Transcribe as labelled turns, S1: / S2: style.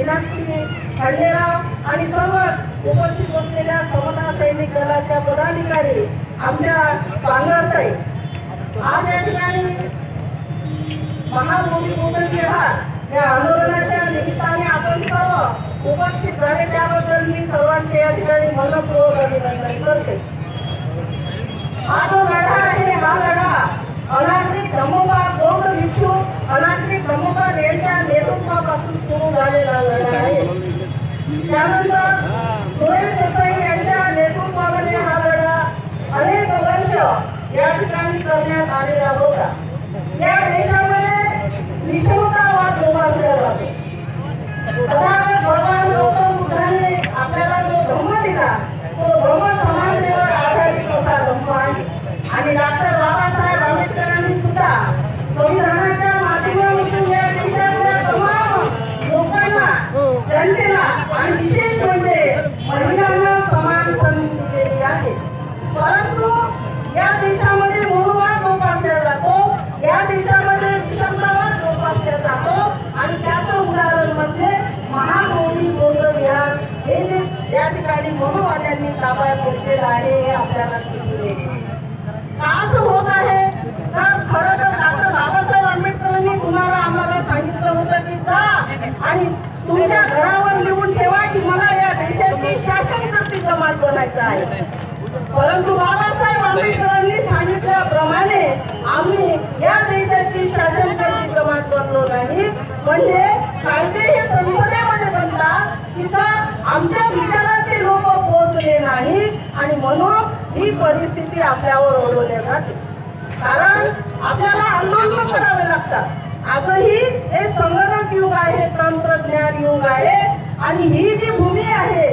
S1: मीनाक्षी खंडेराव आणि सर्व उपस्थित असलेल्या समता सैनिक दलाच्या पदाधिकारी, आमच्या पांगरताई, आज या ठिकाणी महाभूमी या आंदोलनाच्या निमित्ताने आपण सर्व उपस्थित झाले त्याबद्दल मी सर्वांचे या ठिकाणी मनपूर्वक अभिनंदन करते. हा जो लढा आहे, हा लढा अनात्रिक ब्रह्मोबाद बौद्ध भिक्षू अनात्रिक ब्रह्मोबाद यांच्या नेतृत्वापासून सुरू झालेला लढा आहे. त्यानंतर सुरेश देसाई यांच्या नेतृत्वामध्ये हा लढा अनेक वर्ष या ठिकाणी करण्यात आलेला होता. या देशामध्ये निष्ठुरतावाद जोपासला जातो. भगवान गौतम बुद्धाने आपल्याला जो धम्म दिला तो धम्म समानतेवर आधारित असा धम्म आहे. आणि डॉक्टर बाबासाहेब आंबेडकरांनी सुद्धा संविधानाच्या माध्यमातून या देशातल्या तमाम लोकांना, जनतेला आणि विशेष म्हणजे महिलांना समान संधी दिलेली आहे. परंतु या देशामध्ये मोहवाद जोपासला जातो, या देशामध्ये विषमतावाद जोपासला जातो आणि त्याचं उदाहरण म्हणजे महाबोधी बौद्ध विहार हे जे या ठिकाणी मोहवाद्यांनी ताब्यात घेतलेलं आहे हे आपल्याला दिसून येते. का असं होत आहे तर खरं तर डॉक्टर बाबासाहेब आंबेडकरांनी तुम्हाला आम्हाला सांगितलं होतं की जा आणि तुमच्या घरावर लिहून ठेवा की मला या देशाची शासनकर्ती जमात बनायचं आहे. परंतु बाबासाहेब आंबेडकरांनी सांगितल्याप्रमाणे आम्ही या देशाची शासनकर्ती जमात बनलो नाही. म्हणजे कायदे हे संसदेमध्ये बनतात, तिथं आमच्या विचाराचे लोक पोहोचले नाही आणि म्हणून ही परिस्थिती आपल्यावर ओढवली जाते. कारण आपल्याला आंदोलन करावे लागतात. आजही हे संगणक युग आहे, तंत्रज्ञान युग आहे आणि ही जी भूमी आहे